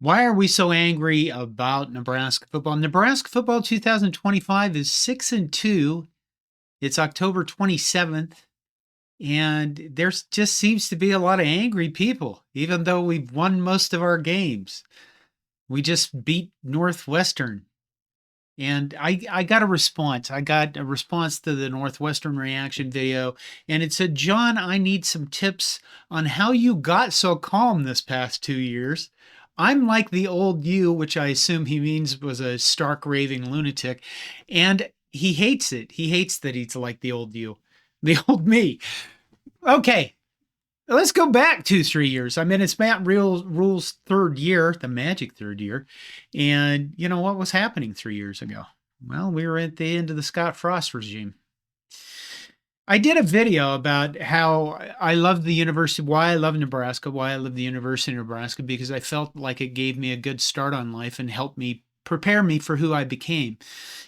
Why are we so angry about Nebraska football? Nebraska football 2025 is 6-2. It's October 27th, and there just seems to be a lot of angry people, even though we've won most of our games. We just beat Northwestern. And I got a response. I got a response to the Northwestern reaction video, and it said, John, I need some tips on how you got so calm this past 2 years. I'm like the old you, which I assume he means was a stark raving lunatic, and he hates it. He hates that he's like the old you, the old me. Okay, let's go back 2, 3 years. I mean, it's Rhule's third year, the magic third year. And you know what was happening 3 years ago? Well, we were at the end of the Scott Frost regime. I did a video about how I love the university, why I love Nebraska, why I love the University of Nebraska, because I felt like it gave me a good start on life and helped me prepare me for who I became.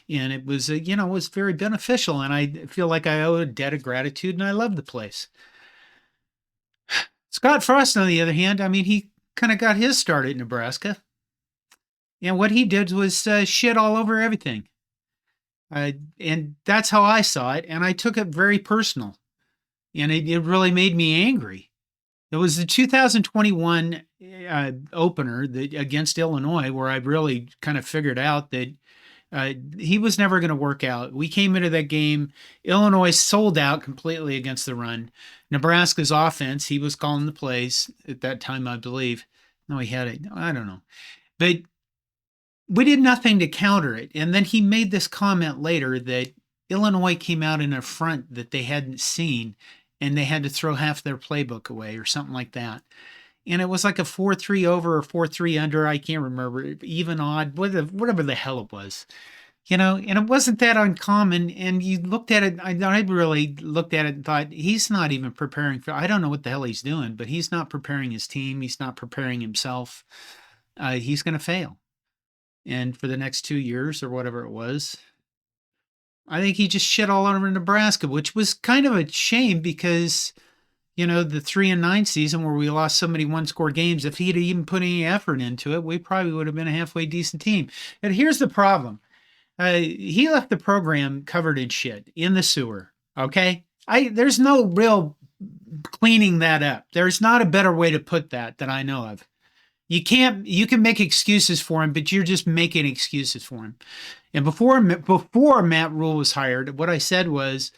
And it was, it was very beneficial. And I feel like I owe a debt of gratitude, and I love the place. Scott Frost, on the other hand, I mean, he kind of got his start at Nebraska. And what he did was shit all over everything. And that's how I saw it. And I took it very personal. And it really made me angry. It was the 2021 opener against Illinois where I really kind of figured out that he was never going to work out. We came into that game. Illinois sold out completely against the run. Nebraska's offense, he was calling the plays at that time, I believe. No, he had it. I don't know. But we did nothing to counter it. And then he made this comment later that Illinois came out in a front that they hadn't seen, and they had to throw half their playbook away or something like that. And it was like a 4-3 over or 4-3 under. I can't remember. Even odd, whatever the hell it was. And it wasn't that uncommon. And you looked at it, I really looked at it and thought, he's not even preparing for, I don't know what the hell he's doing, but he's not preparing his team. He's not preparing himself. He's going to fail. And for the next 2 years or whatever it was, I think he just shit all over Nebraska, which was kind of a shame because the 3-9 season where we lost so many one-score games, if he'd even put any effort into it, we probably would have been a halfway decent team. And here's the problem. He left the program covered in shit in the sewer. Okay. There's no real cleaning that up. There's not a better way to put that I know of. You can make excuses for him, but you're just making excuses for him. And before Matt Rhule was hired, what I said was,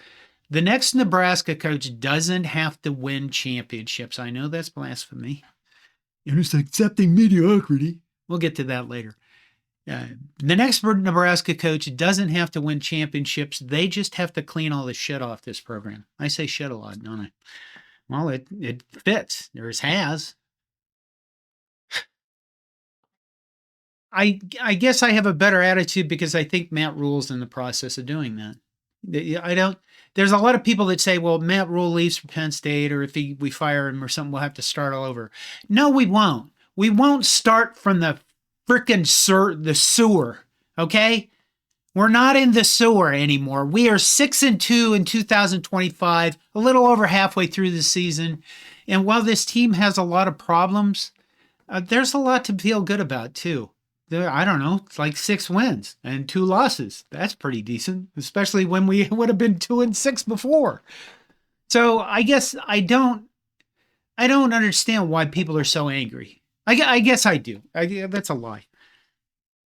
the next Nebraska coach doesn't have to win championships. I know that's blasphemy. And it's accepting mediocrity. We'll get to that later. The next Nebraska coach doesn't have to win championships. They just have to clean all the shit off this program. I say shit a lot, don't I? Well, it fits. There's has. I guess I have a better attitude because I think Matt Rhule's in the process of doing that. There's a lot of people that say, well, Matt Rhule leaves for Penn State, or if we fire him or something, we'll have to start all over. No, we won't. We won't start from the frickin' the sewer. Okay. We're not in the sewer anymore. We are 6-2 in 2025, a little over halfway through the season. And while this team has a lot of problems, there's a lot to feel good about too. I don't know, it's like 6 wins and 2 losses. That's pretty decent, especially when we would have been 2-6 before. So I guess I don't understand why people are so angry. I guess I do. That's a lie.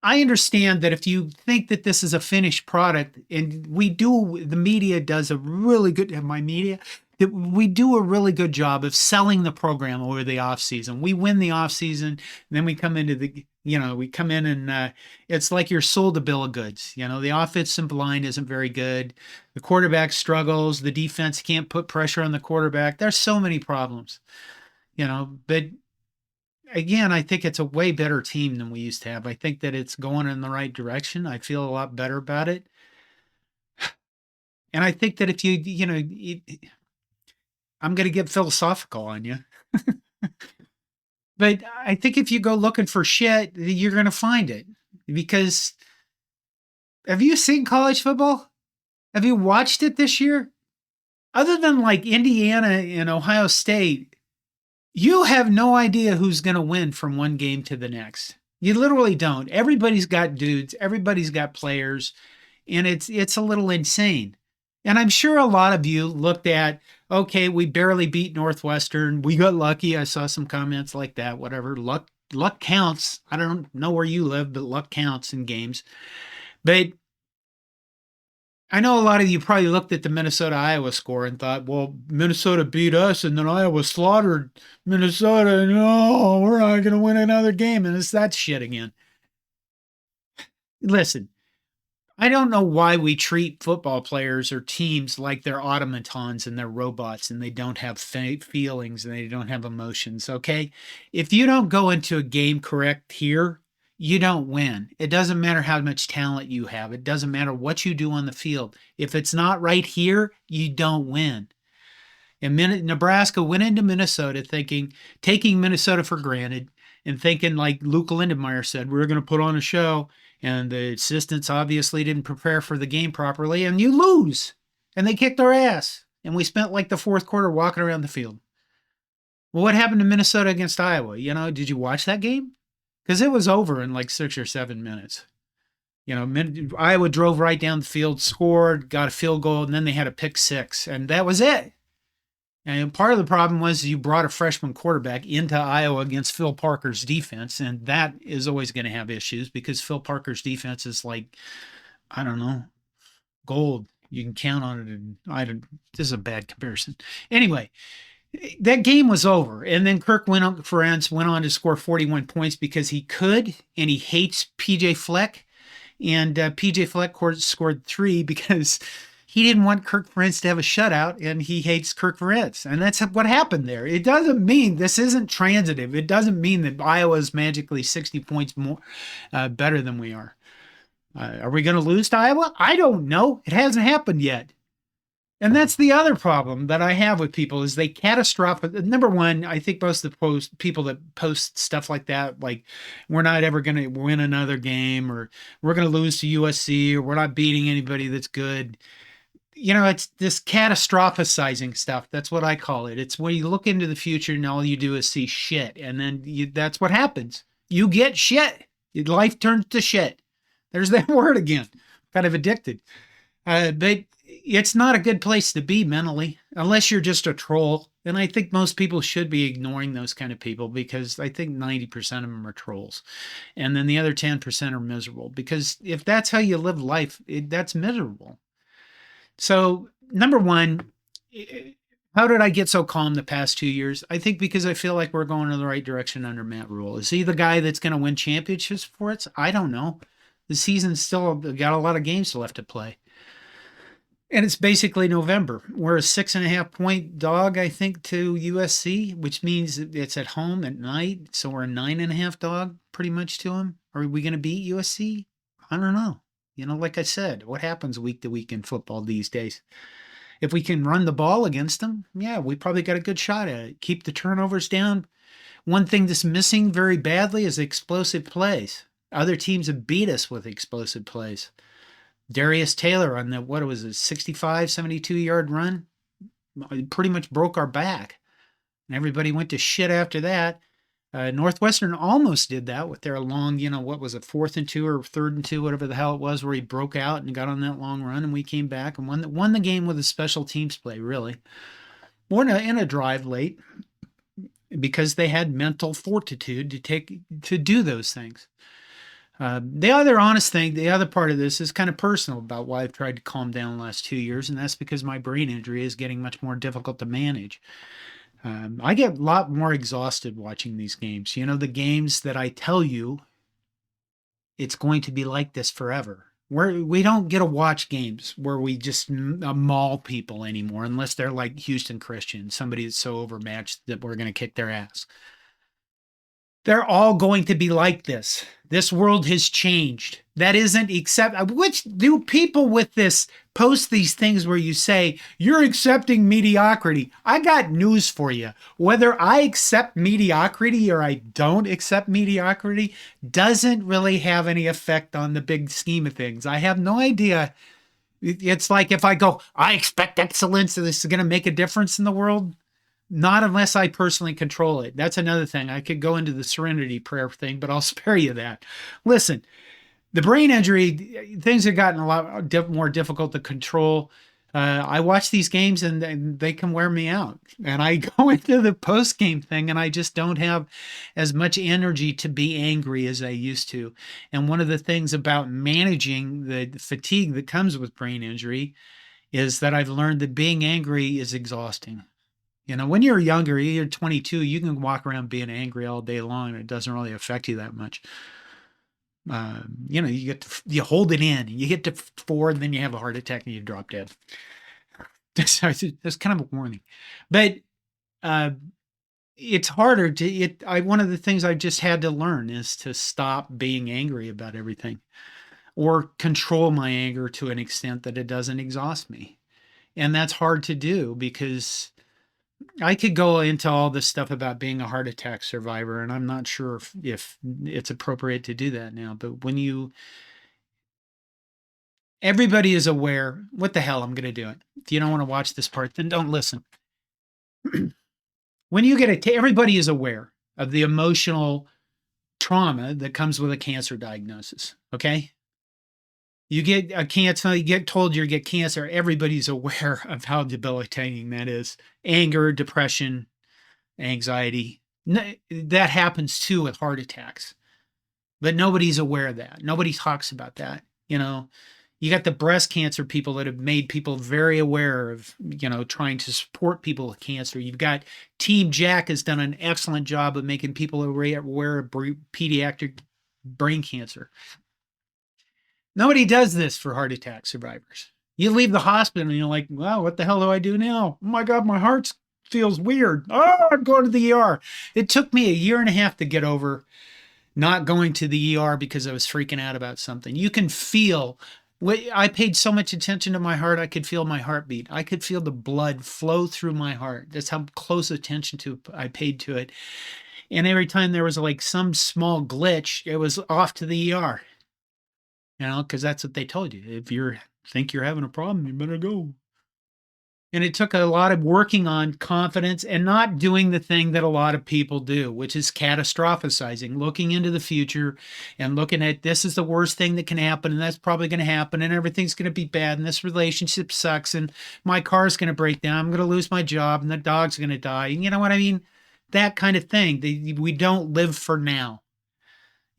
I understand that if you think that this is a finished product, and the media does a really good, that we do a really good job of selling the program over the offseason. We win the offseason, and then we come into and it's like you're sold a bill of goods. The offensive line isn't very good. The quarterback struggles. The defense can't put pressure on the quarterback. There's so many problems, but again, I think it's a way better team than we used to have. I think that it's going in the right direction. I feel a lot better about it. And I think that if I'm going to get philosophical on you. But I think if you go looking for shit, you're going to find it. Because have you seen college football? Have you watched it this year? Other than like Indiana and Ohio State, You have no idea who's going to win from one game to the next. You literally don't. Everybody's got dudes, everybody's got players, and it's a little insane. And I'm sure a lot of you looked at, okay, we barely beat Northwestern. We got lucky. I saw some comments like that, whatever. Luck counts. I don't know where you live, but luck counts in games. But I know a lot of you probably looked at the Minnesota Iowa score and thought, well, Minnesota beat us and then Iowa slaughtered Minnesota. No, we're not going to win another game. And it's that shit again. Listen, I don't know why we treat football players or teams like they're automatons and they're robots and they don't have feelings and they don't have emotions. Okay. If you don't go into a game correct here, you don't win. It doesn't matter how much talent you have. It doesn't matter what you do on the field. If it's not right here, you don't win. And Nebraska went into Minnesota taking Minnesota for granted and thinking, like Luke Lindenmeyer said, we're going to put on a show. And the assistants obviously didn't prepare for the game properly, and you lose. And they kicked our ass. And we spent like the fourth quarter walking around the field. Well, what happened to Minnesota against Iowa? Did you watch that game? Because it was over in like 6 or 7 minutes. Iowa drove right down the field, scored, got a field goal, and then they had a pick six. And that was it. And part of the problem was you brought a freshman quarterback into Iowa against Phil Parker's defense, and that is always going to have issues because Phil Parker's defense is like, I don't know, gold. You can count on it. And this is a bad comparison. Anyway, that game was over, and then Kirk went on to score 41 points because he could, and he hates PJ Fleck, and PJ Fleck scored 3 because he didn't want Kirk Ferentz to have a shutout, and he hates Kirk Ferentz. And that's what happened there. It doesn't mean this isn't transitive. It doesn't mean that Iowa is magically 60 points more better than we are. Are we going to lose to Iowa? I don't know. It hasn't happened yet. And that's the other problem that I have with people is they catastrophic. Number one, I think most of the people that post stuff like that, like we're not ever going to win another game, or we're going to lose to USC, or we're not beating anybody that's good. It's this catastrophizing stuff. That's what I call it. It's when you look into the future and all you do is see shit. And then that's what happens. You get shit. Life turns to shit. There's that word again. Kind of addicted. But it's not a good place to be mentally, unless you're just a troll. And I think most people should be ignoring those kind of people because I think 90% of them are trolls. And then the other 10% are miserable. Because if that's how you live life, that's miserable. So, number one, how did I get so calm the past 2 years? I think because I feel like we're going in the right direction under Matt Rhule. Is he the guy that's going to win championships for us? I don't know. The season's still got a lot of games left to play. And it's basically November. We're a 6.5 point dog, I think, to USC, which means it's at home at night. So we're a 9.5 dog pretty much to them. Are we going to beat USC? I don't know. Like I said, what happens week to week in football these days? If we can run the ball against them, yeah, we probably got a good shot at it. Keep the turnovers down. One thing that's missing very badly is explosive plays. Other teams have beat us with explosive plays. Darius Taylor on the, 65, 72-yard run, pretty much broke our back. And everybody went to shit after that. Northwestern almost did that with their long, 4th and 2 or 3rd and 2, whatever the hell it was, where he broke out and got on that long run, and we came back and won the game with a special teams play, really. Or in a drive late, because they had mental fortitude to do those things. The other part of this is kind of personal about why I've tried to calm down the last 2 years, and that's because my brain injury is getting much more difficult to manage. I get a lot more exhausted watching these games. The games that I tell you it's going to be like this forever. We don't get to watch games where we just maul people anymore, unless they're like Houston Christian, somebody that's so overmatched that we're going to kick their ass. They're all going to be like this. This world has changed. That isn't which do people with this post these things where you say, you're accepting mediocrity. I got news for you. Whether I accept mediocrity or I don't accept mediocrity doesn't really have any effect on the big scheme of things. I have no idea. It's like if I go, I expect excellence and this is going to make a difference in the world. Not unless I personally control it. That's another thing. I could go into the serenity prayer thing, but I'll spare you that. Listen, the brain injury, things have gotten a lot more difficult to control. I watch these games and they can wear me out. And I go into the post game thing and I just don't have as much energy to be angry as I used to. And one of the things about managing the fatigue that comes with brain injury is that I've learned that being angry is exhausting. When you're younger, you're 22, you can walk around being angry all day long and it doesn't really affect you that much. You hold it in, you get to 4, and then you have a heart attack and you drop dead. That's kind of a warning, but it's harder to. One of the things I just had to learn is to stop being angry about everything, or control my anger to an extent that it doesn't exhaust me, and that's hard to do because I could go into all this stuff about being a heart attack survivor, and I'm not sure if it's appropriate to do that now. But everybody is aware, what the hell, I'm going to do it. If you don't want to watch this part, then don't listen. When you everybody is aware of the emotional trauma that comes with a cancer diagnosis, okay? You get a cancer, you get told you get cancer, everybody's aware of how debilitating that is. Anger, depression, anxiety. That happens too with heart attacks. But nobody's aware of that. Nobody talks about that. You got the breast cancer people that have made people very aware of, trying to support people with cancer. You've got Team Jack has done an excellent job of making people aware of pediatric brain cancer. Nobody does this for heart attack survivors. You leave the hospital and you're like, wow, what the hell do I do now? Oh my God, my heart feels weird. Oh, I'm going to the ER. It took me a year and a half to get over not going to the ER because I was freaking out about something. You can feel, I paid so much attention to my heart, I could feel my heartbeat. I could feel the blood flow through my heart. That's how close attention I paid to it. And every time there was like some small glitch, it was off to the ER. Because that's what they told you. If you think you're having a problem, you better go. And it took a lot of working on confidence and not doing the thing that a lot of people do, which is catastrophizing, looking into the future and looking at this is the worst thing that can happen, and that's probably going to happen, and everything's going to be bad, and this relationship sucks, and my car's going to break down, I'm going to lose my job, and the dog's going to die. And you know what I mean? That kind of thing. We don't live for now.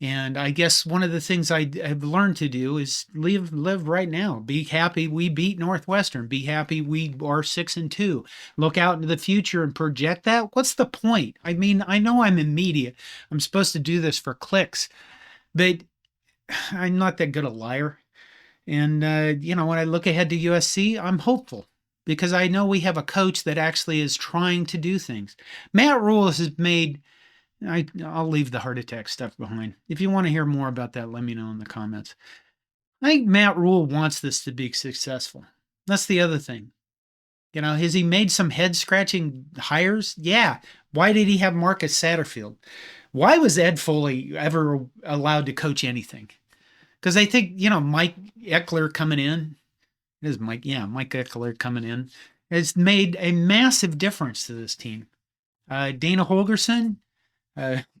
And I guess one of the things I have learned to do is live right now. Be happy we beat Northwestern. Be happy we are 6-2. Look out into the future and project that. What's the point? I mean, I know I'm in media. I'm supposed to do this for clicks, but I'm not that good a liar. And when I look ahead to USC, I'm hopeful because I know we have a coach that actually is trying to do things. Matt Rhule has made. I'll leave the heart attack stuff behind. If you want to hear more about that, let me know in the comments. I think Matt Rhule wants this to be successful. That's the other thing. Has he made some head-scratching hires? Yeah. Why did he have Marcus Satterfield? Why was Ed Foley ever allowed to coach anything? Because I think, Mike Eckler coming in, it is Mike Eckler coming in, has made a massive difference to this team. Dana Holgorsen,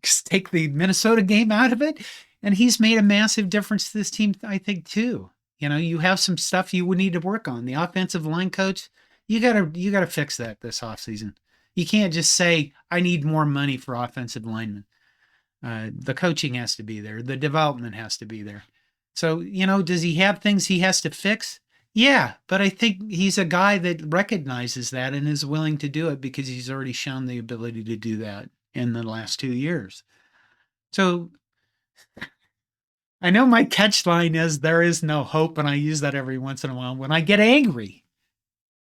take the Minnesota game out of it, and he's made a massive difference to this team, I think, too. You have some stuff you would need to work on. The offensive line coach, you gotta fix that this offseason. You can't just say, I need more money for offensive linemen. The coaching has to be there. The development has to be there. So, does he have things he has to fix? Yeah, but I think he's a guy that recognizes that and is willing to do it because he's already shown the ability to do that in the last 2 years. So I know my catchline is there is no hope, and I use that every once in a while when I get angry.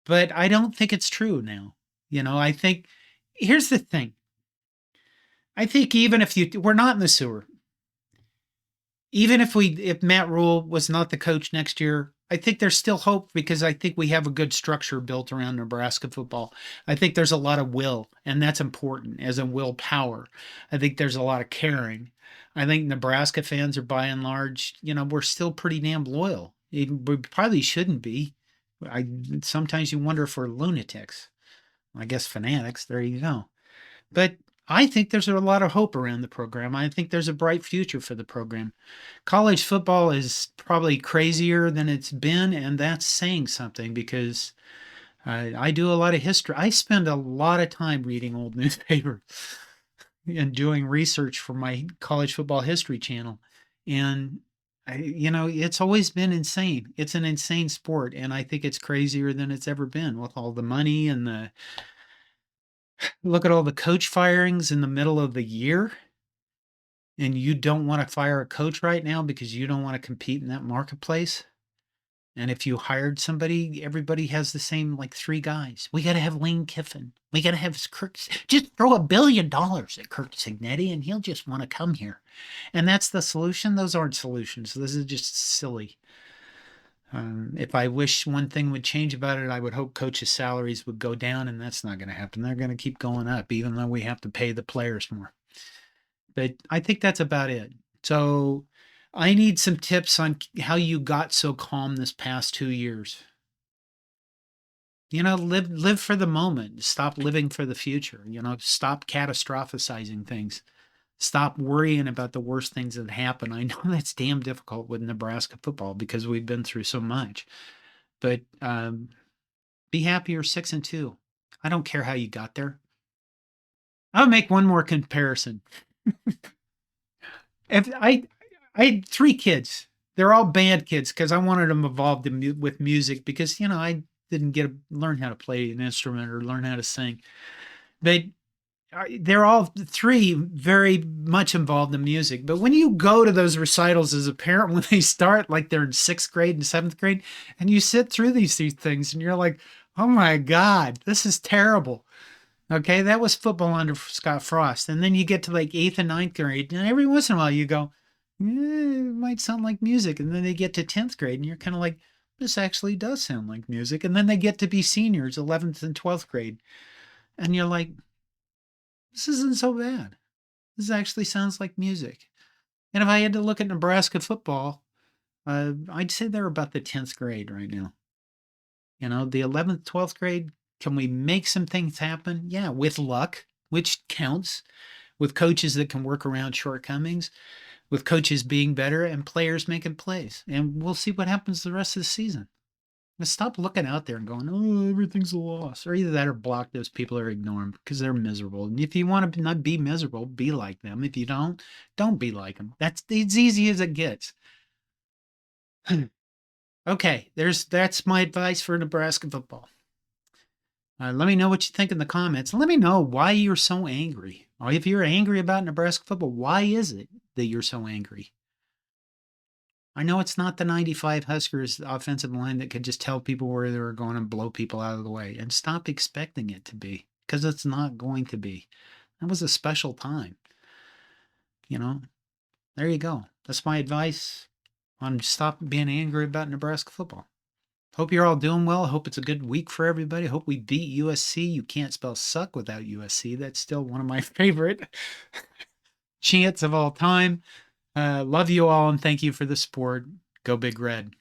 But I don't think it's true now. I think here's the thing. I think even if we're not in the sewer, even if Matt Rhule was not the coach next year, I think there's still hope because I think we have a good structure built around Nebraska football. I think there's a lot of will, and that's important, as in willpower. I think there's a lot of caring. I think Nebraska fans are, by and large, we're still pretty damn loyal. We probably shouldn't be. Sometimes you wonder if we're lunatics. I guess fanatics. There you go. But I think there's a lot of hope around the program. I think there's a bright future for the program. College football is probably crazier than it's been, and that's saying something because I do a lot of history. I spend a lot of time reading old newspapers and doing research for my college football history channel. And it's always been insane. It's an insane sport, and I think it's crazier than it's ever been with all the money and the look at all the coach firings in the middle of the year. And you don't want to fire a coach right now because you don't want to compete in that marketplace. And if you hired somebody, everybody has the same like three guys. We got to have Lane Kiffin. We got to have Kirk. Just throw $1 billion at Kirk Cignetti, and he'll just want to come here. And that's the solution. Those aren't solutions. This is just silly. If I wish one thing would change about it, I would hope coaches' salaries would go down, and that's not going to happen. They're going to keep going up, even though we have to pay the players more. But I think that's about it. So I need some tips on how you got so calm this past 2 years. Live for the moment. Stop living for the future. Stop catastrophizing things. Stop worrying about the worst things that happen. I know that's damn difficult with Nebraska football because we've been through so much. But be happy you're 6-2. I don't care how you got there. I'll make one more comparison. If I had 3 kids. They're all band kids because I wanted them involved with music because I didn't get to learn how to play an instrument or learn how to sing. They're all 3 very much involved in music. But when you go to those recitals as a parent, when they start like they're in 6th grade and 7th grade, and you sit through these things and you're like, oh my God, this is terrible. Okay, that was football under Scott Frost. And then you get to like 8th and 9th grade, and every once in a while you go, it might sound like music. And then they get to 10th grade, and you're kind of like, this actually does sound like music. And then they get to be seniors, 11th and 12th grade. And you're like, this isn't so bad. This actually sounds like music. And if I had to look at Nebraska football, I'd say they're about the 10th grade right now. The 11th, 12th grade, can we make some things happen? Yeah, with luck, which counts, with coaches that can work around shortcomings, with coaches being better and players making plays. And we'll see what happens the rest of the season. But stop looking out there and going, oh, everything's a loss. Or either that or block those people or ignore them because they're miserable. And if you want to not be miserable, be like them. If you don't be like them. That's as easy as it gets. Okay, that's my advice for Nebraska football. Let me know what you think in the comments. Let me know why you're so angry. Or if you're angry about Nebraska football, why is it that you're so angry? I know it's not the 95 Huskers offensive line that could just tell people where they were going and blow people out of the way. And stop expecting it to be, because it's not going to be. That was a special time. There you go. That's my advice on stop being angry about Nebraska football. Hope you're all doing well. Hope it's a good week for everybody. Hope we beat USC. You can't spell suck without USC. That's still one of my favorite chants of all time. Love you all and thank you for the support. Go Big Red.